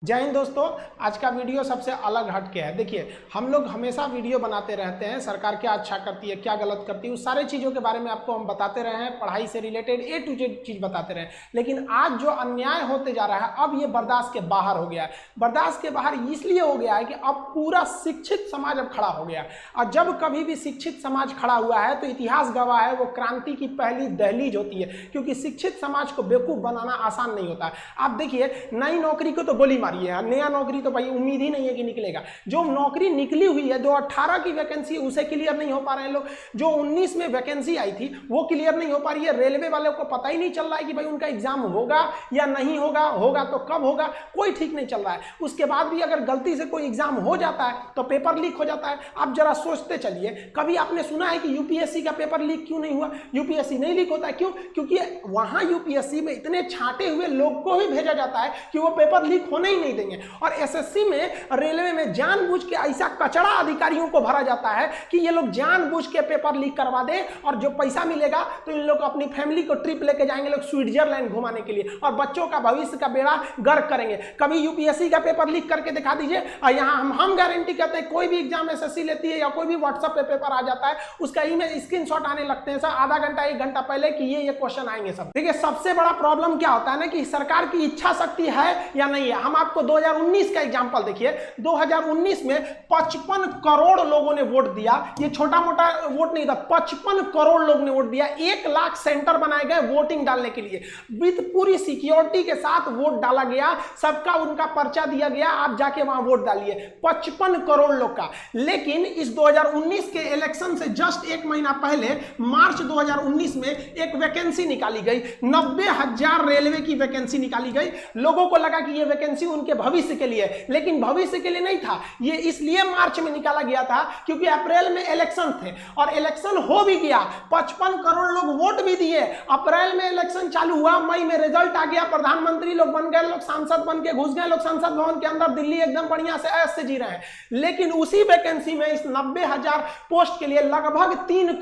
जय हिंद दोस्तों। आज का वीडियो सबसे अलग हटके है। देखिए, हम लोग हमेशा वीडियो बनाते रहते हैं, सरकार क्या अच्छा करती है, क्या गलत करती है, उस सारे चीज़ों के बारे में आपको हम बताते रहे हैं, पढ़ाई से रिलेटेड A to Z चीज़ बताते रहे हैं। लेकिन आज जो अन्याय होते जा रहा है, अब ये बर्दाश्त के बाहर हो गया है। बर्दाश्त के बाहर इसलिए हो गया है कि अब पूरा शिक्षित समाज अब खड़ा हो गया है। और जब कभी भी शिक्षित समाज खड़ा हुआ है तो इतिहास गवाह है, वो क्रांति की पहली दहलीज होती है, क्योंकि शिक्षित समाज को बेवकूफ़ बनाना आसान नहीं होता है। आप देखिए, नई नौकरी को तो गोली मारिए, नया नौकरी तो भाई उम्मीद ही नहीं है कि निकलेगा। जो नौकरी निकली हुई है, जो 18 की वैकेंसी उसे क्लियर नहीं हो पा रहे हैं लोग। जो 19 में वैकेंसी आई थी वो क्लियर नहीं हो पा रही है। रेलवे वालों को पता ही नहीं चल रहा है कि भाई उनका एग्जाम होगा या नहीं होगा, होगा तो कब होगा, कोई ठीक नहीं चल रहा है। उसके बाद भी अगर गलती से कोई एग्जाम हो जाता है तो पेपर लीक हो जाता है। आप जरा सोचते चलिए, कभी आपने सुना है कि यूपीएससी का पेपर लीक क्यों नहीं हुआ? यूपीएससी नहीं लीक होता है, क्यों? क्योंकि वहां यूपीएससी में इतने छांटे हुए लोग को ही भेजा जाता है कि वो पेपर लीक होने ही नहीं देंगे। और एसएससी में, रेलवे में जानबूझ के ऐसा कचड़ा अधिकारियों को भरा जाता है कि ये लोग जानबूझ के पेपर लीक करवा दे, और जो पैसा मिलेगा तो इन लोग अपनी फैमिली को ट्रिप लेके जाएंगे लोग स्विट्जरलैंड घुमाने के लिए, और बच्चों का भविष्य का बेड़ा गर्क करेंगे। कभी यूपीएससी का पेपर लीक करके दिखा दीजिए, और यहाँ हम गारंटी करते हैं, कोई भी एग्जाम एसएससी लेती है या कोई भी व्हाट्सएप पे पेपर आ जाता है, उसका इमेज स्क्रीनशॉट आने लगते हैं सर आधा घंटा 1 घंटा पहले कि ये क्वेश्चन आएंगे सब। देखिए, सबसे बड़ा प्रॉब्लम क्या होता है ना कि सरकार की इच्छा शक्ति है या नहीं है। हम आपको 2019 का एग्जांपल देखिए। 2019 में 55 करोड़ लोगों ने वोट दिया। ये छोटा मोटा वोट नहीं था, 55 करोड़ लोग ने वोट दिया। 1 लाख सेंटर बनाए गए वोटिंग डालने के लिए, विद पूरी सिक्योरिटी के साथ वोट डाला गया, सबका उनका पर्चा दिया गया, आप जाके वहां वोट डालिए। 55 करोड़ लोग का। लेकिन इस 2019 के इलेक्शन से जस्ट 1 महीना पहले मार्च 2019 में एक वैकेंसी निकाली गई, 90,000 रेलवे की वैकेंसी निकाली गई। लोगों को लगा कि यह वैकेंसी उनके भविष्य के लिए, लेकिन भविष्य के लिए नहीं था। ये इसलिए मार्च में निकाला गया था क्योंकि अप्रैल में इलेक्शन थे, और इलेक्शन हो भी गया। 55 करोड़ लोग वोट भी दिए। अप्रैल में इलेक्शन चालू हुआ, मई में रिजल्ट आ गया, प्रधानमंत्री लोग बन गए, लोग सांसद बन के घुस गए, लोग संसद भवन के अंदर, दिल्ली एकदम बढ़िया से ऐश से जी रहे हैं। लेकिन उसी वैकेंसी में इस 90,000 पोस्ट के लिए लगभग 3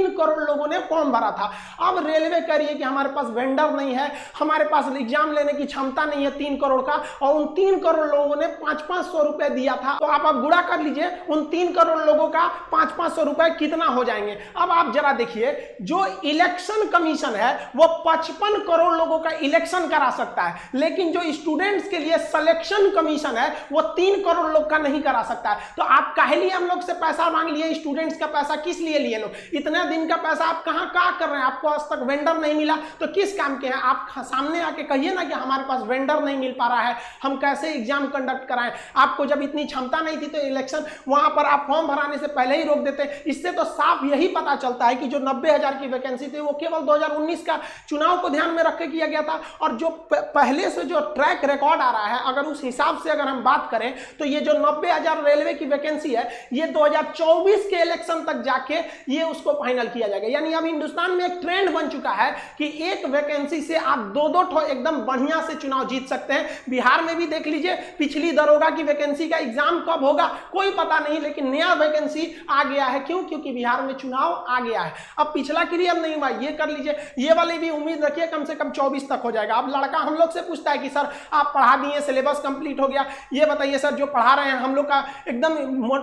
करोड़ लोगों ने फॉर्म भरा था। अब रेलवे कह रही है कि हमारे पास वेंडर नहीं है, हमारे पास एग्जाम लेने की क्षमता नहीं है 3 करोड़ का, और उन 3 करोड़ लोगों ने 500-500 रुपए दिया था। तो आप गुणा कर लीजिए, उन 3 करोड़ लोगों का 500-500 रुपए कितना हो जाएंगे। अब आप जरा देखिए, जो इलेक्शन कमीशन है वो 55 करोड़ लोगों का इलेक्शन करा सकता है, लेकिन जो स्टूडेंट्स के लिए सिलेक्शन कमीशन है वो 3 करोड़ लोग का नहीं करा सकता है। तो आप काहे लिए हम लोग से पैसा मांग लिए? स्टूडेंट्स का पैसा किस लिए लिए लोग? इतने दिन का पैसा आप कहां कर रहे हैं? आपको आज तक वेंडर नहीं मिला तो किस काम के हैं आप? सामने आके कहिए ना कि हमारे पास वेंडर नहीं मिल पा रहा है, हम कैसे एग्जाम कंडक्ट कराएं। आपको जब इतनी क्षमता नहीं थी तो इलेक्शन वहां पर आप फॉर्म भराने से पहले ही रोक देते। इससे तो साफ यही पता चलता है कि जो 90,000 की वैकेंसी थी वो केवल 2019 का चुनाव को ध्यान में रख के किया गया था। और जो पहले से जो ट्रैक रिकॉर्ड आ रहा है, अगर उस हिसाब से अगर हम बात करें तो ये जो 90,000 रेलवे की वैकेंसी है, ये 2024 के इलेक्शन तक जाके ये उसको फाइनल किया जाएगा। यानी अब हिंदुस्तान में एक ट्रेंड बन चुका है कि एक वैकेंसी से आप 2-2 एकदम बढ़िया से चुनाव जीत सकते हैं। बिहार में भी देख लीजिए, पिछली दरोगा की वैकेंसी का एग्जाम कब होगा कोई पता नहीं, लेकिन नया वैकेंसी आ गया है। क्यों? क्योंकि बिहार में चुनाव आ गया है। अब पिछला क्लियर नहीं हुआ, ये कर लीजिए, ये वाली भी उम्मीद रखिए कम से कम 24 तक हो जाएगा। अब लड़का हम लोग से पूछता है कि सर आप पढ़ा दिए, सिलेबस कंप्लीट हो गया, ये बताइए सर जो पढ़ा रहे हैं हम लोग का एकदम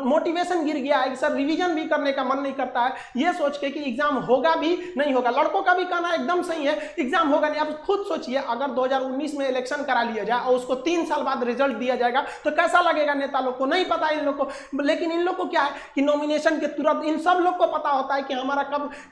मोटिवेशन गिर गया है, सर रिवीजन भी करने का मन नहीं करता है, ये सोच के कि एग्जाम होगा भी नहीं होगा। लड़कों का भी कहना एकदम सही है, एग्जाम होगा नहीं। आप खुद सोचिए, अगर 2019 में इलेक्शन करा लिया जाए और उसको 3 साल बाद रिजल्ट दिया जाएगा तो कैसा लगेगा नेता लोग को? नहीं पता इन लोग को। लेकिन इन लोग को क्या है कि नॉमिनेशन के तुरंत इन सब लोग को पता होता है कि हमारा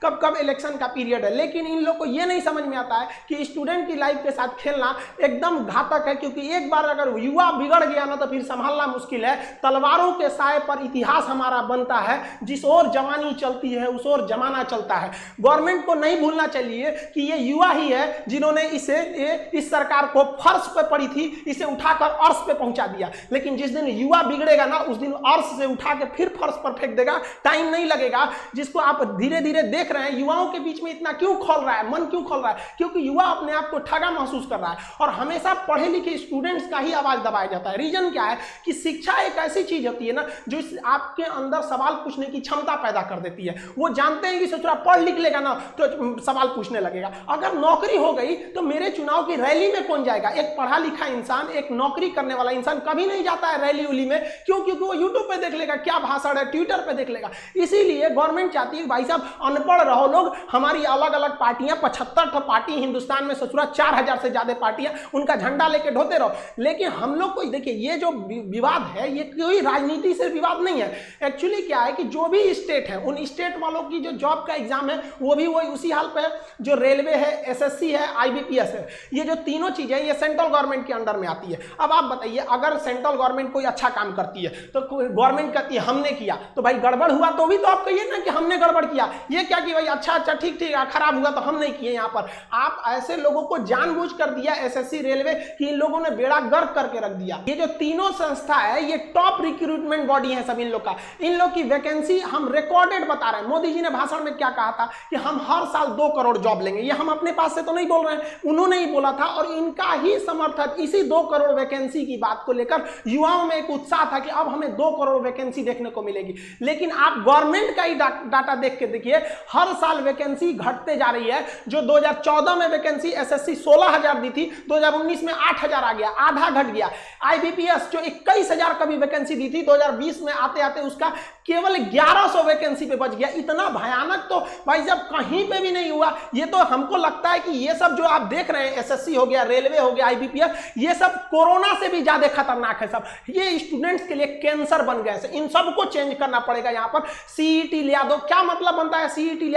कब इलेक्शन का पीरियड है। लेकिन इन लोग को यह नहीं समझ में आता है कि स्टूडेंट की लाइफ के साथ खेलना एकदम घातक है, क्योंकि एक बार अगर युवा बिगड़ गया ना तो फिर संभालना मुश्किल है। तलवारों के साए पर इतिहास हमारा बनता है, जिस ओर जवानी चलती है उस ओर जमाना चलता है। गवर्नमेंट को नहीं भूलना चाहिए कि ये युवा ही है जिन्होंने इस सरकार को फर्श पे पड़ी थी, इसे उठाकर अर्श पे पहुंचा दिया। लेकिन जिस दिन युवा बिगड़ेगा ना उस दिन अर्श से उठा के फिर फर्श पर फेंक देगा, टाइम नहीं लगेगा। जिसको आप धीरे धीरे देख रहे हैं, युवाओं के बीच में इतना क्यों खोल रहा है, मन क्यों खोल रहा है? क्योंकि युवा अपने आप को ठगा महसूस कर रहा है, और हमेशा पढ़े लिखे स्टूडेंट्स का ही आवाज दबाया जाता है। रीजन क्या है कि शिक्षा एक ऐसी चीज होती है ना जो आपके अंदर सवाल पूछने की क्षमता पैदा कर देती है। वो जानते हैं कि सोच रहा पढ़ लिख लेगा ना तो सवाल पूछने लगेगा। अगर नौकरी हो गई तो मेरे चुनाव की रैली में कौन जाएगा? एक पढ़ा लिखा इंसान इंसान, एक नौकरी करने वाला इंसान कभी नहीं जाता है रैली उली में। क्यों? क्योंकि वो यूट्यूब पे देख लेगा क्या भाषण है, ट्विटर पे देख लेगा। इसीलिए गवर्नमेंट चाहती है भाई साहब अनपढ़ रहो लोग, हमारी अलग अलग पार्टियां, 75 पार्टी हिंदुस्तान में, ससुरा 4000 से ज्यादा पार्टियां, उनका झंडा लेके ढोते रहो। लेकिन हम लोग को देखिए ये जो विवाद है ये कोई राजनीति से विवाद नहीं है। एक्चुअली क्या है कि जो भी स्टेट है उन स्टेट वालों की जो जॉब का एग्जाम है वो भी वही उसी हाल पे है जो रेलवे है, एसएससी है, आईबीपीएस है। ये जो तीनों चीजें ये सेंट्रल गवर्नमेंट के अंडर में आती है। अब आप बताइए अगर सेंट्रल गवर्नमेंट कोई अच्छा काम करती है तो गवर्नमेंट कहती है हमने किया, तो भाई गड़बड़ हुआ तो भी तो आप कहिए ना कि हमने गड़बड़ किया। ये क्या कि भाई अच्छा ठीक ठीक खराब हुआ तो हम नहीं किए। यहाँ पर आप ऐसे लोगों को जानबूझ कर दिया एसएससी, रेलवे, कि इन लोगों ने बेड़ा गर्क करके रख दिया। ये जो तीनों संस्था है ये टॉप रिक्रूटमेंट बॉडी है सब इन लोग का। इन लोग की वैकेंसी हम रिकॉर्डेड बता रहे हैं। मोदी जी ने भाषण में क्या कहा था कि हम हर साल 2 करोड़ जॉब लेंगे। ये हम अपने पास से तो नहीं बोल रहे हैं, उन्होंने ही बोला था। और इनका ही समर्थक इसी 2 करोड़ वैकेंसी की बात को लेकर युवाओं में एक उत्साह था कि अब हमें 2 करोड़ वैकेंसी देखने को मिलेगी। लेकिन आप गवर्नमेंट का ही डाटा देख के देखिए, हर साल वैकेंसी घटते जा रही है। जो 2014 में वैकेंसी एसएससी 16,000 दी थी, 2019 में 8,000 आ गया, आधा घट गया। आईबीपीएस जो 21,000 का भी वैकेंसी दी थी, 2020 में आते आते उसका केवल 1100 वैकेंसी पे बच गया। इतना भयानक तो भाई साहब कहीं पे भी नहीं हुआ। ये तो हमको लगता है कि ये सब जो आप देख रहे हैं, एसएससी हो गया, रेलवे हो गया, आईबीपीएस, ये सब कोरोना से भी ज्यादा खतरनाक है। सब ये स्टूडेंट्स के लिए कैंसर बन गए। इन सबको चेंज करना पड़ेगा। यहाँ पर सीईटी ले दो, क्या मतलब बनता है सीईटी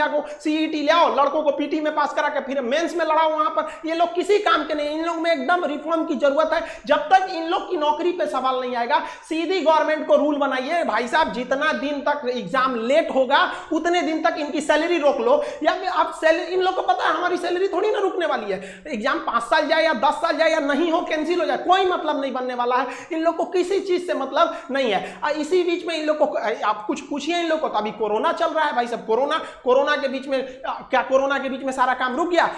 ले आओ, लड़कों को पीटी में पास करा के फिर मेंस में लड़ाओ। वहां पर ये लोग किसी काम के नहीं। इन लोग में एकदम रिफॉर्म की जरूरत है। जब तक इन लोग की नौकरी पे सवाल नहीं आएगा, सीधी गवर्नमेंट को रूल बनाइए भाई साहब, जितना दिन तक एग्जाम लेट होगा उतने दिन तक इनकी सैलरी रोक लो। या आप सैलरी, इन लोग को पता है हमारी सैलरी थोड़ी ना रुकने वाली है। एग्जाम 5 साल जाए या 10 साल जाए या नहीं हो, कैंसिल हो जाए, कोई मतलब नहीं बनने वाला है। इन लोग को किसी चीज से मतलब नहीं है। इसी बीच में इन लोग को आप कुछ पूछिए इन लोग को, तो अभी कोरोना चल रहा है भाई साहब। कोरोना के बीच में क्या, कोरोना के बीच में सारा काम रुक गया?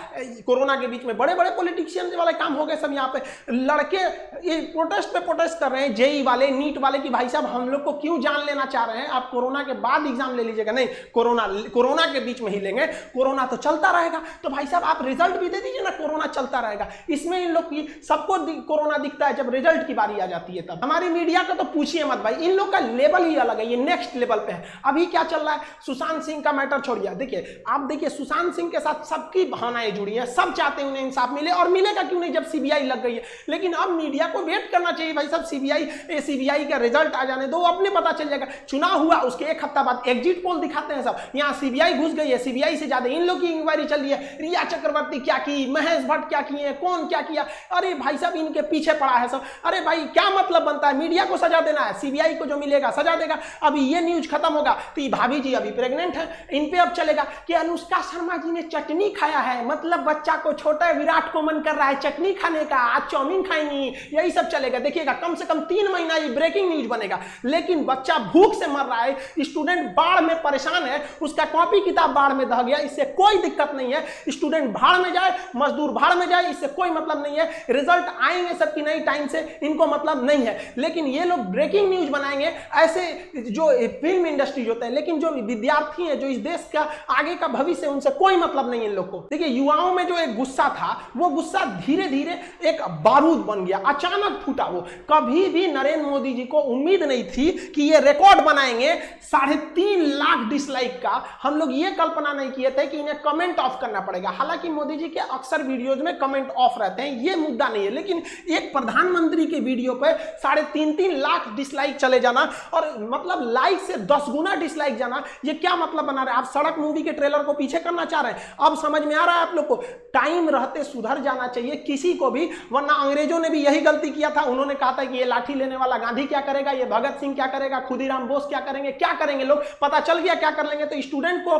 कोरोना के बीच में बड़े बड़े पॉलिटिशियन वाले काम हो गए सब। यहाँ पे लड़के ये प्रोटेस्ट कर रहे हैं, जेई वाले, नीट वाले, कि भाई साहब हम लोग को क्यों जान लेना चाह रहे हैं? आप कोरोना के बाद एग्जाम ले लीजिएगा। नहीं, कोरोना के बीच में ही लेंगे, कोरोना तो चलता रहेगा। तो भाई साहब आप रिजल्ट भी दे दीजिए ना, कोरोना चलता रहेगा। इसमें इन लोग की सबको कोरोना दिखता है, जब रिजल्ट की बारी आ जाती है तब। हमारी मीडिया का तो पूछिए मत भाई, इन लोग का लेवल ही अलग है, ये नेक्स्ट लेवल पे है। अभी क्या चल रहा है, सुशांत सिंह का मैटर छोड़िए। देखिए आप देखिए सुशांत सिंह के साथ सबकी भावनाएं जुड़ी हैं, सब चाहते हैं उन्हें इंसाफ मिले, और मिलेगा क्यों नहीं जब सीबीआई लग गई है। लेकिन अब मीडिया को वेट करना चाहिए भाई साहब, सीबीआई का रिजल्ट आ जाने दो, अपने पता चल जाएगा। चुनाव हुआ उसके 1 हफ्ता बाद एग्जिट पोल दिखाते हैं सब, यहाँ सीबीआई घुस गई है, सीबीआई से ज्यादा इन लोग की इंक्वायरी चल रही है। रिया चक्रवर्ती क्या की, महेश भट्ट क्या किए, कौन क्या किया, अरे भाई साहब इनके पीछे पड़ा है सब। अरे भाई क्या मतलब बनता है, मीडिया को सजा देना है, सीबीआई को जो मिलेगा सजा देगा। अभी ये न्यूज खत्म होगा तो ये भाभी जी अभी प्रेग्नेंट है, इन पे अब चलेगा कि अनुष्का शर्मा जी ने चटनी खाया है, मतलब बच्चा को छोटा विराट को मन कर रहा है चटनी खाने का, आज चाउमीन खाएंगी, यही सब चलेगा। देखिएगा कम से कम 3 महीना ये ब्रेकिंग न्यूज बनेगा। लेकिन बच्चा भूख से मर रहा है, स्टूडेंट बाढ़ में परेशान है, उसका कॉपी किताब बाढ़ में दह गया, इससे कोई दिक्कत नहीं है। स्टूडेंट भाड़ में जाए, मजदूर भाड़ में जाए, इससे कोई मतलब नहीं है। रिजल्ट आएंगे सबकी नई टाइम से, इनको मतलब नहीं है। लेकिन ये लोग ब्रेकिंग न्यूज बनाएंगे, ऐसे जो फिल्म इंडस्ट्री होते हैं। लेकिन जो विद्यार्थी है, जो इस देश का आगे का भविष्य, उनसे कोई मतलब नहीं है इन लोग को। देखिए युवाओं में जो एक गुस्सा था, वो गुस्सा धीरे धीरे एक बारूद बन गया, अचानक फूटा। वो कभी भी नरेंद्र मोदी जी को उम्मीद नहीं थी कि ये रिकॉर्ड बनाएंगे 3.5 लाख डिसलाइक का। हम लोग ये कल्पना नहीं किए थे कि इन्हें कमेंट ऑफ करना पड़ेगा। हालांकि मोदी जी के अक्सर वीडियोज में कमेंट ऑफ रहते हैं, ये मुद्दा नहीं है। लेकिन एक प्रधानमंत्री के वीडियो पे 3.5 लाख डिसलाइक चले जाना, और मतलब लाइक से 10 गुना डिसलाइक जाना, ये क्या मतलब बना रहे हैं? आप सड़क मूवी के ट्रेलर को पीछे करना चाह रहे हैं? अब समझ में आ रहा है आप लोग को, टाइम रहते सुधर जाना चाहिए किसी को भी, वरना अंग्रेजों ने भी यही गलती किया था। उन्होंने कहा था कि ये लाठी लेने वाला गांधी क्या करेगा, ये भगत सिंह क्या करेगा, खुदीराम बोस क्या करेंगे लोग, पता चल गया क्या कर लेंगे। तो स्टूडेंट को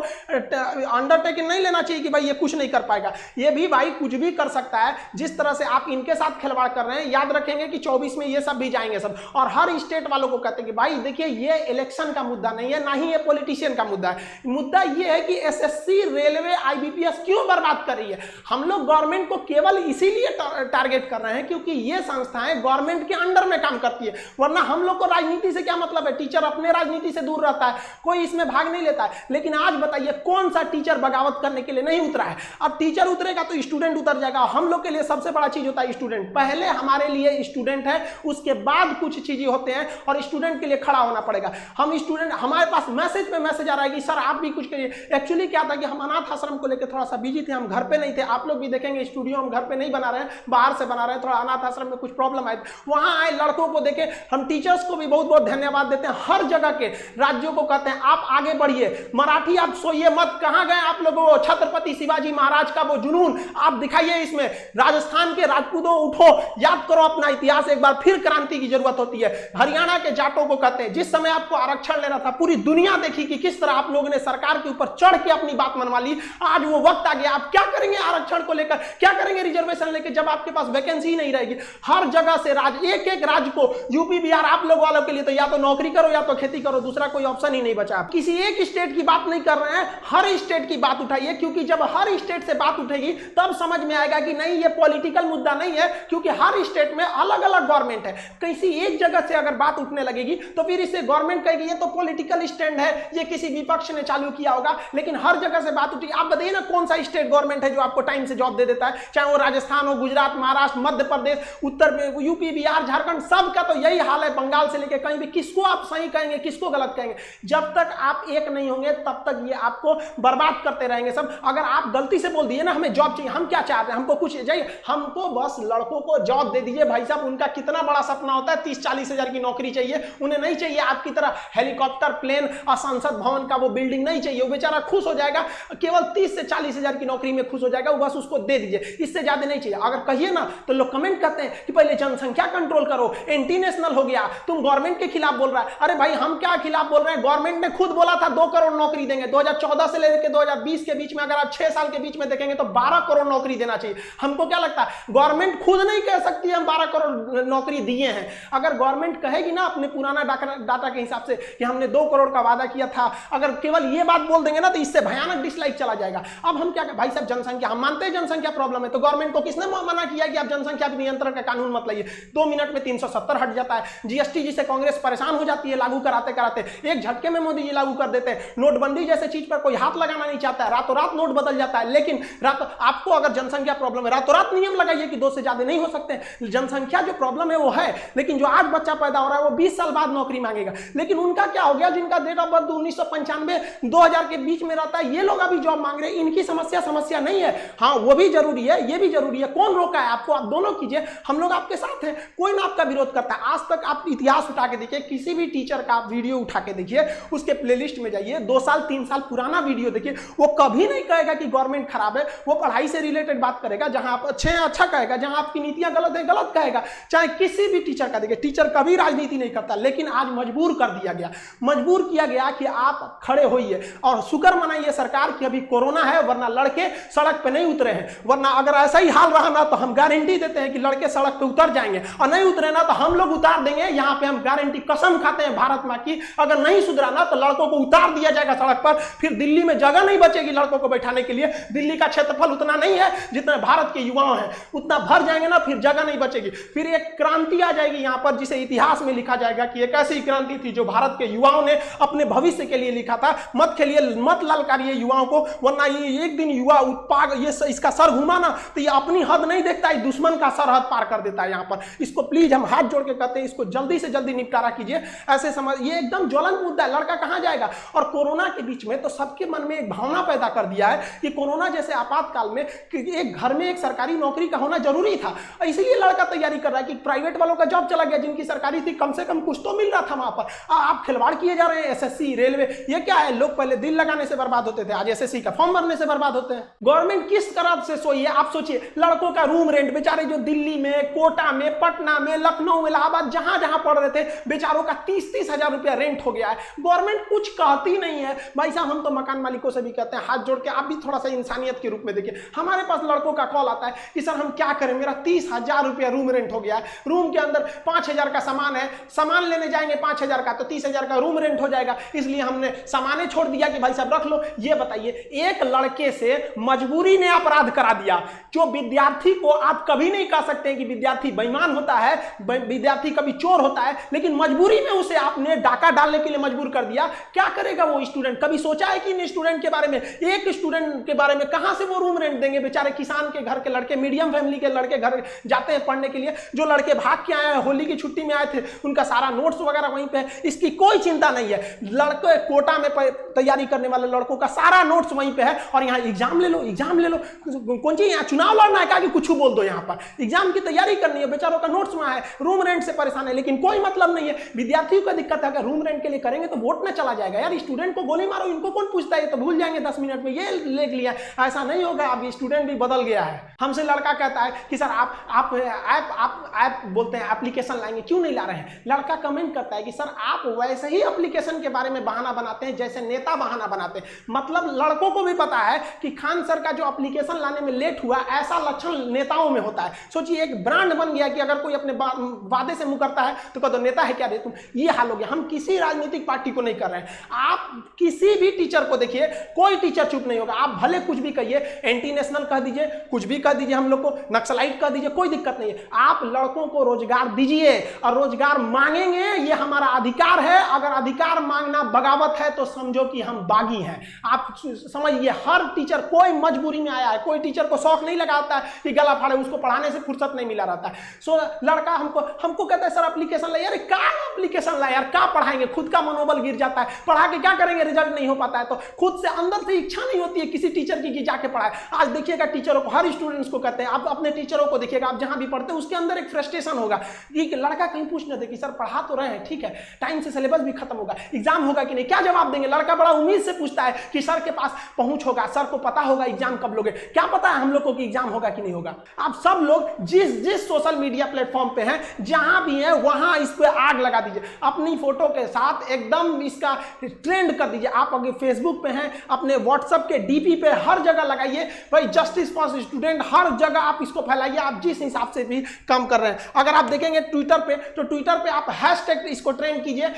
अंडरटेकिंग नहीं लेना चाहिए कि भाई ये कुछ नहीं कर पाएगा। ये भी भाई कुछ भी कर सकता है। जिस तरह से आप इनके साथ खिलवाड़ कर रहे हैं, याद रखेंगे कि 24 में ये सब भी जाएंगे सब। और हर स्टेट वालों को कहते हैं कि भाई देखिए ये इलेक्शन का मुद्दा नहीं है, ना ही ये पॉलिटिशियन का मुद्दा है। मुद्दा ये है कि एसएससी, रेलवे, आईबीपीएस क्यों बर्बाद कर रही है। हम लोग गवर्नमेंट को केवल इसीलिए टारगेट कर रहे हैं क्योंकि ये संस्थाएं गवर्नमेंट के अंडर में काम करती है। वरना हम लोग को राजनीति से क्या मतलब है? टीचर अपने राजनीति से दूर रहता है, कोई इसमें भाग नहीं लेता है। लेकिन आज बताइए कौन सा टीचर बगावत करने के लिए नहीं उतरा है? अब टीचर उतरेगा तो स्टूडेंट उतर जाएगा। हम लोग के लिए सबसे बड़ा चीज होता है स्टूडेंट। पहले हमारे लिए स्टूडेंट है, उसके बाद कुछ चीजें होते हैं और स्टूडेंट के लिए खड़ा होना पड़ेगा। हम स्टूडेंट, हमारे पास मैसेज पे मैसेज आ रहा है कि सर आप भी कुछ करिए। एक्चुअली क्या था कि हम अनाथ आश्रम को लेकर थोड़ा सा बिजी थे, हम घर पे नहीं थे। आप लोग भी देखेंगे स्टूडियो हम घर पे नहीं बना रहे हैं, बाहर से बना रहे हैं। थोड़ा अनाथ आश्रम में कुछ प्रॉब्लम आए, वहां आए लड़कों को देखे। हम टीचर्स को भी बहुत बहुत धन्यवाद देते हैं, हर जगह के राज्यों को कहते हैं आप आगे बढ़िए, मराठी आप सोइए मत। कहां गए आप लोगों को छत्रपति शिवाजी महाराज का वो जुनून आप दिखाइए इसमें। राजस्थान के राजपूतों उठो, याद करो अपना इतिहास एक बार, फिर क्रांति की जरूरत होती है। हरियाणा के जाटों को कहते हैं जिस समय आपको आरक्षण लेना था, पूरी दुनिया देखी कि किस तरह आप लोगों ने सरकार के ऊपर चढ़ के अपनी बात मनवा ली। आज वो वक्त आ गया, आप क्या करेंगे आरक्षण को लेकर, क्या करेंगे रिजर्वेशन लेकर, जब आपके पास वैकेंसी ही नहीं रहेगी। हर जगह से एक एक राज्य को, यूपी बिहार आप लोग वालों के लिए तो या तो नौकरी करो या तो खेती करो, दूसरा कोई ऑप्शन ही नहीं बचा। किसी एक स्टेट की बात नहीं कर रहे हैं, हर स्टेट की बात उठाइए, क्योंकि जब हर स्टेट से बात उठेगी तब समझ में आएगा कि नहीं ये पॉलिटिकल मुद्दा नहीं है, क्योंकि हर स्टेट में अलग अलग गवर्नमेंट है। किसी एक जगह से अगर बात उठने लगेगी तो फिर इससे गवर्नमेंट कहेगी ये तो पॉलिटिकल स्टैंड है, ये किसी विपक्ष ने चालू किया होगा। लेकिन हर जगह से बात उठी, आप बताइए ना कौन सा स्टेट गवर्नमेंट है जो आपको टाइम से जॉब दे देता है, चाहे वो राजस्थान हो, गुजरात, महाराष्ट्र, मध्य प्रदेश, उत्तर में यूपी बिहार झारखंड, सबका तो यही हाल है। बंगाल से लेकर कहीं भी, किसको आप सही कहेंगे किसको गलत कहेंगे? जब तक आप एक नहीं होंगे तब तक ये आपको बर्बाद करते रहेंगे सब। अगर आप गलती से बोल दिए ना हमें जॉब चाहिए, हम क्या चाहते हैं, हमको कुछ चाहिए, हमको बस लड़कों को जॉब दे दीजिए। भाई साहब उनका कितना बड़ा सपना होता है, 30-40 हजार की नौकरी चाहिए, उन्हें नहीं चाहिए आपकी तरह हेलीकॉप्टर, प्लेन और संसद भवन का वो बिल्डिंग नहीं चाहिए। वो बेचारा खुश हो जाएगा, केवल 30 से 40 हजार की नौकरी में खुश हो जाएगा, वो बस उसको दे दीजिए, इससे ज्यादा नहीं चाहिए। अगर कहिए ना तो लोग कमेंट करते हैं कि पहले जनसंख्या कंट्रोल करो, एंटी नेशनल हो गया, तुम गवर्नमेंट के खिलाफ बोल रहा है। अरे भाई हम क्या खिलाफ बोल रहे हैं, गवर्नमेंट ने खुद बोला था 2 करोड़ नौकरी देंगे। 2014 से लेकर 2020 के बीच में अगर आप 6 साल के बीच में देखेंगे तो 12 करोड़ नौकरी देना चाहिए। हमको क्या लगता है गवर्नमेंट खुद नहीं कह सकती हम 12 करोड़ नौकरी दिए हैं। अगर गवर्नमेंट कहेगी ना अपने पुराना डाटा के हिसाब से कि हमने 2 करोड़ का वादा किया था, अगर केवल ये बात बोल देंगे ना तो इससे भयानक डिसलाइक चला जाएगा। अब हम क्या, भाई साहब जनसंख्या, हम मानते हैं जनसंख्या प्रॉब्लम है, तो गवर्नमेंट को किसने मना किया कि आप जनसंख्या नियंत्रण का कानून मत लाइए? 2 मिनट में 370 हट जाता है। जीएसटी जिसे कांग्रेस परेशान हो जाती है लागू कराते कराते, एक झटके में मोदी जी लागू कर देते हैं। नोटबंदी जैसे चीज पर कोई हाथ लगाना नहीं चाहता है, रातों रात नोट बदल जाता है। लेकिन आपको अगर जनसंख्या प्रॉब्लम है, रातों रात नियम लगाइए कि 2 से ज्यादा नहीं हो सकते। जनसंख्या जो प्रॉब्लम है वो है, लेकिन जो आज बच्चा पैदा हो रहा है वो 20 साल बाद नौकरी मांगेगा। लेकिन उनका क्या हो गया, जिनका डेट ऑफ बर्थ 1995 2000 के बीच में रहता है, ये लोग अभी जॉब मांग रहे हैं। इनकी समस्या नहीं है। हाँ वो भी जरूरी है, ये भी जरूरी है। कौन रोका है आपको? आप दोनों कीजिए, हम लोग आपके साथ हैं, कोई ना आपका विरोध करता है। आज तक आप इतिहास उठा के देखिए, किसी भी टीचर का आप वीडियो उठा के देखिए, उसके प्लेलिस्ट में जाइए, 2 साल 3 साल पुराना वीडियो देखिए, वो कभी नहीं कहेगा कि गवर्नमेंट खराब है। वो पढ़ाई से रिलेटेड बात करेगा, जहां आप अच्छे हैं अच्छा कहेगा, जहां आपकी नीतियां गलत है गलत कहेगा। चाहे किसी भी टीचर का देखिए, टीचर कभी राजनीति नहीं करता, लेकिन आज मजबूर कर दिया गया, मजबूर किया गया कि आप खड़े होइए और शुक्र मनाइए सरकार की अभी कोरोना है, वरना लड़के सड़क पे नहीं उतरे हैं। वरना अगर ऐसा ही हाल रहा ना तो हम गारंटी देते हैं कि लड़के सड़क पे उतर जाएंगे, और नहीं उतरे ना तो हम लोग उतार देंगे। यहाँ पे हम गारंटी, कसम खाते हैं भारत मां की, अगर नहीं सुधरा ना तो लड़कों को उतार दिया जाएगा सड़क पर। फिर दिल्ली में जगह नहीं बचेगी लड़कों को बैठाने के लिए। दिल्ली का क्षेत्रफल उतना नहीं है जितना भारत के युवाओं हैं, उतना भर जाएंगे ना, फिर जगह नहीं बचेगी। फिर एक क्रांति आ जाएगी यहाँ पर, जिसे इतिहास में लिखा जाएगा कि एक ऐसी क्रांति थी जो भारत के युवाओं ने अपने भविष्य के लिए लिखा था। मत खेलिए, मत ललकारिए युवाओं को, वरना ये एक दिन युवा उत्पाद ये इसका सर घुमा ना तो ये अपनी हद नहीं देखता है, दुश्मन का सरहद पार कर देता है यहाँ पर। इसको प्लीज हम हाथ जोड़ के कहते हैं, इसको जल्दी से जल्दी निपटारा कीजिए। ऐसे समझ, ये एकदम ज्वलंत मुद्दा है, लड़का कहाँ जाएगा? और कोरोना के बीच में तो सबके मन में एक भावना पैदा कर दिया है कि कोरोना जैसे आपातकाल में एक घर में एक सरकारी नौकरी का होना जरूरी था। इसीलिए लड़का तैयारी कर रहा है कि प्राइवेट वालों का जॉब चला गया, जिनकी सरकारी थी कम से कम कुछ तो मिल रहा था वहां पर। आप खिलवाड़ किए जा रहे हैं। एसएससी, रेलवे, ये क्या है? लोग पहले दिल लगाने से बर्बाद होते थे, आज एसएससी का फॉर्म भरने से बर्बाद होते हैं। गवर्नमेंट किस तरह से सोइए, आप सोचिए, लड़कों का रूम रेंट, बेचारे जो दिल्ली में, कोटा में, पटना में, लखनऊ, इलाहाबाद, जहां जहां पढ़ रहे थे, बेचारों का 30-30 हजार रुपया रेंट हो गया है। गवर्नमेंट कुछ कहती नहीं है। भाई साहब हम तो मकान मालिकों से भी कहते हैं, हाथ जोड़ के आप भी थोड़ा सा इंसानियत के रूप में देखिए। हमारे पास लड़कों का कॉल आता है कि सर हम क्या करें, मेरा 30,000 रुपया रूम रेंट हो गया है, रूम के अंदर 5,000 का सामान है, सामान लेने जाएंगे 5,000 का तो 30,000 का रूम रेंट हो जाएगा, इसलिए हमने सामाने छोड़ दिया कि भाई साहब रख लो। ये बताइए, एक लड़के से मजबूरी ने अपराध करा दिया। जो विद्यार्थी को आप कभी नहीं कह सकते हैं कि विद्यार्थी बेईमान होता है, विद्यार्थी कभी चोर होता है, लेकिन मजबूरी में उसे आपने डाका डालने के लिए मजबूर कर दिया। क्या करेगा वो स्टूडेंट? कभी सोचा है कि इन स्टूडेंट के बारे में? एक स्टूडेंट के बारे में कहां से वो रूम रेंट देंगे? बेचारे किसान के घर के लड़के, मीडियम फैमिली के लड़के घर जाते हैं पढ़ने के लिए, जो लड़के भाग के आए हैं होली की छुट्टी में आए थे उनका सारा नोट्स वगैरह वहीं पे है, इसकी कोई चिंता नहीं है। लड़के कोटा में तैयारी करने वाले लड़कों का सारा नोट्स वहीं पे है, और यहाँ एग्जाम ले लो, एग्जाम ले लो, कौन सी यहाँ चुनाव लड़ना है क्या कि कुछ बोल दो, यहाँ पर एग्जाम की तैयारी करनी है, बेचारों का नोट्स वहाँ है, रूम रेंट से परेशान है, लेकिन कोई मतलब नहीं है। विद्यार्थियों का दिक्कत है, अगर रूम रेंट के लिए करेंगे तो वोट ना चला जाएगा यार, स्टूडेंट को गोली मारो, इनको कौन पूछता है, तो भूल जाएंगे 10 मिनट में, ये ले लिया, ऐसा नहीं होगा। अब स्टूडेंट भी बदल गया है। हमसे लड़का कहता है कि सर आप बोलते हैं एप्लीकेशन लाएंगे, क्यों नहीं ला रहे हैं? लड़का कमेंट करता है कि सर आप वैसे ही एप्लीकेशन के बारे में बहाना बनाते हैं जैसे नेता बहाना बनाते हैं। मतलब लड़कों को भी पता है कि खान सर का जो एप्लीकेशन लाने में लेट हुआ, ऐसा लक्षण नेताओं में होता है। सोचिए एक ब्रांड बन गया कि अगर कोई अपने वादे से मुकरता है तो कह दो नेता है क्या रे तुम, ये हाल हो गया। हम किसी राजनीतिक पार्टी को नहीं कर रहे हैं, आप किसी भी टीचर को देखिए, कोई टीचर चुप नहीं होगा, आप भले कुछ भी कहिए, एंटी नेशनल कह दीजिए, कुछ भी कह दीजिए, हम लोग को नक्सलाइट कह दीजिए, कोई दिक्कत नहीं है। आप लड़कों को रोजगार दीजिए और रोजगार मांगेंगे, ये हमारा अधिकार है। अगर अधिकार मांगना बगावत है तो समझो कि हम बागी हैं। आप समझिए, हर टीचर कोई मजबूरी में आया है, कोई टीचर को शौक नहीं लगाता है कि गला फाड़े, उसको पढ़ाने से फुर्सत नहीं मिला रहता है। सो लड़का हमको कहता है सर एप्लीकेशन ला, यार क्या एप्लीकेशन ला यार, क्या पढ़ाएंगे, खुद का मनोबल गिर जाता है, पढ़ा के क्या करेंगे, रिजल्ट नहीं हो पाता है तो खुद से अंदर से इच्छा नहीं होती है किसी टीचर की कि जाके पढ़ाए। आज देखिएगा टीचरों को, हर स्टूडेंट्स को कहते हैं, आप अपने टीचरों को देखिएगा, आप जहां भी पढ़ते हैं उसके अंदर एक फ्रस्ट्रेशन होगा कि लड़का कहीं पूछ न दे कि सर पढ़ा तो रहे हैं, ठीक है, टाइम से सिलेबस भी खत्म होगा, एग्जाम होगा कि नहीं, क्या जवाब देंगे? लड़का बड़ा उम्मीद से पूछता है कि सर के पास पहुंच होगा, सर को पता होगा एग्जाम कब लोगे, क्या पता है हम लोग को कि एग्जाम होगा कि नहीं होगा। आप सब लोग जिस सोशल मीडिया प्लेटफॉर्म पे हैं, जहां भी है वहां इस पे आग लगा दीजिए, अपनी फोटो के साथ एकदम इसका ट्रेंड कर दीजिए। आप अगर फेसबुक पे हैं, अपने व्हाट्सएप के डीपी पे हर जगह लगाइए भाई, जस्टिस फॉर स्टूडेंट, हर जगह आप इसको फैलाइए, आप जिस हिसाब से भी काम कर रहे हैं। अगर आप देखेंगे ट्विटर पे, तो ट्विटर पे आप हैशटैग इसको ट्रेंड कीजिए,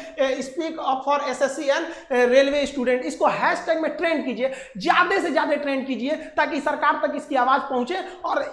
speak up for SSC and railway student, इसको हैशटैग में ट्रेंड कीजिए, ज्यादा से ज्यादा ट्रेंड कीजिए ताकि सरकार तक इसकी आवाज पहुंचे। और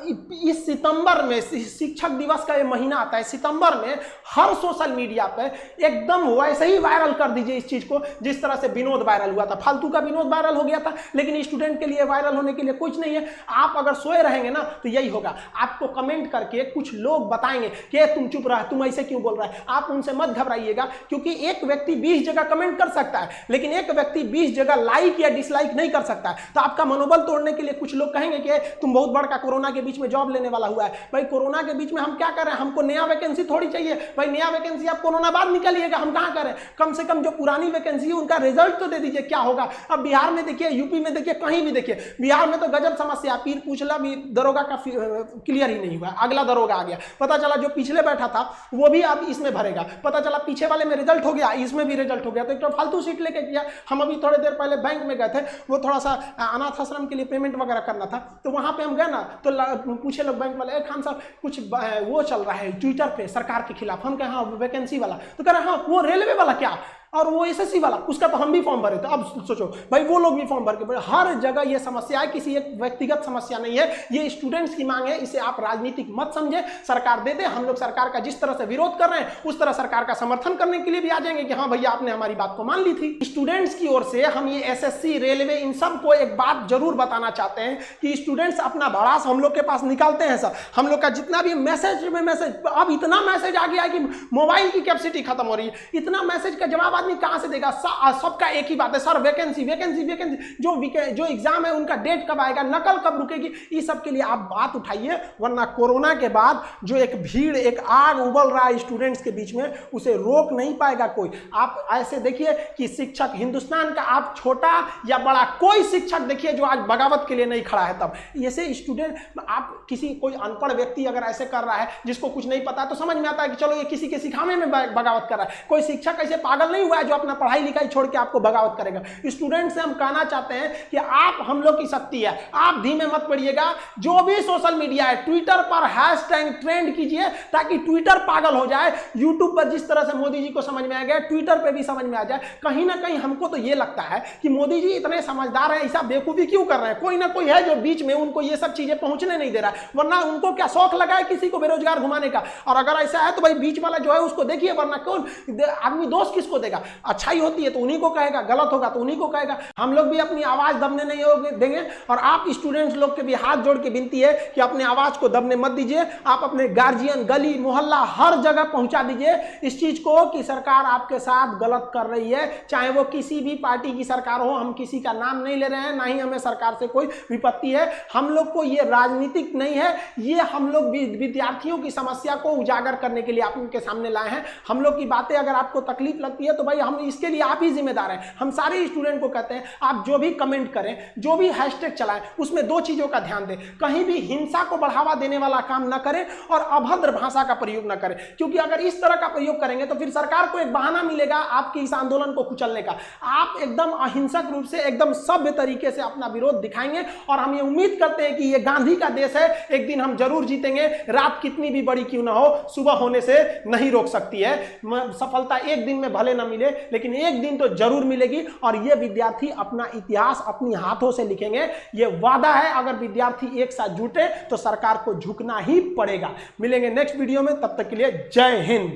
इस सितंबर में शिक्षक दिवस का ये महीना आता है, सितंबर में हर सोशल मीडिया पे एकदम वैसे ही वायरल कर दीजिए इस चीज को, जिस तरह से विनोद वायरल हुआ था, फालतू का विनोद वायरल हो गया था, लेकिन स्टूडेंट के लिए वायरल होने के लिए कुछ नहीं है। आप अगर सोए रहेंगे ना तो यही होगा, आपको कमेंट करके कुछ लोग बताएंगे कि तुम चुप रहा, तुम ऐसे क्यों बोल रहा है। आप उनसे मत घबराइएगा, क्योंकि एक व्यक्ति 20 जगह कमेंट कर सकता है, लेकिन एक व्यक्ति 20 जगह लाइक या डिसलाइक नहीं कर सकता है। तो आपका मनोबल तोड़ने के लिए कुछ लोग कहेंगे कि तुम बहुत बड़का कोरोना के बीच में जॉब लेने वाला हुआ है। भाई कोरोना के बीच में हम क्या कर रहे हैं, हमको नया वैकेंसी थोड़ी चाहिए भाई, नया वैकेंसी आप कोरोना बाद निकलिएगा, हम कहां करें। कम से कम जो पुरानी वैकेंसी है उनका रिजल्ट तो दे दीजिए, क्या होगा। अब बिहार में देखिए, यूपी में देखिए, कहीं भी देखिए, बिहार में तो गजब समस्या, पीर पूछला भी दरोगा का क्लियर ही नहीं हुआ, अगला दरोगा आ गया, पता चला जो पिछले बैठा था वो भी अब इसमें भरेगा, पता चला पीछे वाले में रिजल्ट हो गया, इसमें भी रिजल्ट हो गया। तो एक तो फालतू सीट लेके किया। हम अभी थोड़ी देर पहले बैंक में गए थे, वो थोड़ा सा अनाथ आश्रम के लिए पेमेंट वगैरह करना था, तो वहां पे हम गए ना, तो पूछे लोग बैंक वाले, खान साहब कुछ वो चल रहा है ट्विटर पे सरकार के खिलाफ। हम कहे हाँ वैकेंसी वाला, तो कह रहे हाँ वो रेलवे वाला क्या, और वो एसएससी वाला, उसका तो हम भी फॉर्म भरे थे। अब सोचो भाई, वो लोग भी फॉर्म भर के, हर जगह ये समस्या है, किसी एक व्यक्तिगत समस्या नहीं है, ये स्टूडेंट्स की मांग है। इसे आप राजनीतिक मत समझे, सरकार दे दे, हम लोग सरकार का जिस तरह से विरोध कर रहे हैं उस तरह सरकार का समर्थन करने के लिए भी आ जाएंगे कि हाँ भैया आपने हमारी बात को मान ली थी। स्टूडेंट्स की ओर से हम ये एसएससी, रेलवे, इन सब को एक बात जरूर बताना चाहते हैं कि स्टूडेंट्स अपना भड़ास हम लोग के पास निकालते हैं सर। हम लोग का जितना भी मैसेज में मैसेज, अब इतना मैसेज आ गया है कि मोबाइल की कैपेसिटी खत्म हो रही है, इतना मैसेज का जवाब आदमी कहां से देगा। सबका एक ही बात है, सर वैकेंसी वैकेंसी वैकेंसी, जो एग्जाम है उनका डेट कब आएगा, नकल कब रुकेगी, इस सब के लिए आप बात उठाइए। वरना कोरोना के बाद जो एक भीड़, एक आग उबल रहा है स्टूडेंट्स के बीच में, उसे रोक नहीं पाएगा कोई। आप ऐसे देखिए कि शिक्षक, हिंदुस्तान का आप छोटा या बड़ा कोई शिक्षक देखिए जो आज बगावत के लिए नहीं खड़ा है। तब ऐसे स्टूडेंट, आप किसी कोई अनपढ़ व्यक्ति अगर ऐसे कर रहा है जिसको कुछ नहीं पता है तो समझ में आता है कि चलो ये किसी के सिखाने में बगावत कर रहा है। कोई शिक्षक ऐसे पागल नहीं हुआ है जो अपना पढ़ाई लिखाई छोड़ के आपको बगावत करेगा। स्टूडेंट से हम कहना चाहते हैं कि आप हम लोग की शक्ति है, आप धीमे मत पड़िएगा। जो भी सोशल मीडिया है, ट्विटर पर हैशटैग ट्रेंड कीजिए ताकि ट्विटर पागल हो जाए। यूट्यूब पर जिस तरह से मोदी जी को समझ में आ गया, ट्विटर पे भी समझ में आ जाए। कहीं ना कहीं हमको तो ये लगता है कि मोदी जी इतने समझदार हैं, ऐसा बेवकूफी क्यों कर रहे हैं। कोई ना कोई है जो बीच में उनको ये सब चीजें पहुंचने नहीं दे रहा है, वरना उनको क्या शौक लगा है किसी को बेरोजगार घुमाने का। और अगर ऐसा है तो भाई बीच वाला जो है उसको देखिए, वरना कौन आदमी दोष किसको देगा। अच्छाई होती है तो उन्हीं को कहेगा, गलत होगा तो उन्हीं को कहेगा। हम लोग भी अपनी आवाज दबने नहीं देंगे। और आप स्टूडेंट्स लोग के भी हाथ जोड़ के विनती है कि अपने आवाज को दबने मत दीजिए। आप अपने गार्जियन, गली मोहल्ला हर जगह पहुंचा दीजिए इस चीज को कि सरकार आपके साथ गलत कर रही है, चाहे वो किसी भी पार्टी की सरकार हो। हम किसी का नाम नहीं ले रहे हैं, ना ही हमें सरकार से कोई विपत्ति है। हम लोग को ये राजनीतिक नहीं है, ये हम लोग विद्यार्थियों की समस्या को उजागर करने के लिए आप उनके सामने लाए हैं। हम लोग की बातें अगर आपको तकलीफ लगती है तो भाई हम इसके लिए आप ही जिम्मेदार हैं। हम सारे स्टूडेंट को कहते हैं आप जो भी कमेंट करें, जो भी हैशटैग चलाएं, उसमें दो चीजों का ध्यान दें। कहीं भी हिंसा को बढ़ावा देने वाला काम ना करें और अभद्र भाषा का प्रयोग ना करें, क्योंकि अगर इस तरह का प्रयोग करेंगे तो फिर सरकार को एक बहाना मिलेगा आपके इस आंदोलन को कुचलने का। आप एकदम अहिंसक रूप से, एकदम सभ्य तरीके से अपना विरोध दिखाएंगे और हम ये उम्मीद करते हैं कि ये गांधी का देश है, एक दिन हम जरूर जीतेंगे। रात कितनी भी बड़ी क्यों ना हो, सुबह होने से नहीं रोक सकती है। सफलता एक दिन में भले ना मिले, लेकिन एक दिन तो जरूर मिलेगी और ये विद्यार्थी अपना इतिहास अपनी हाथों से लिखेंगे। ये वादा है, अगर विद्यार्थी एक साथ जुटे तो सरकार को झुकना ही पड़ेगा। मिलेंगे नेक्स्ट वीडियो में, तब तक के लिए जय हिंद।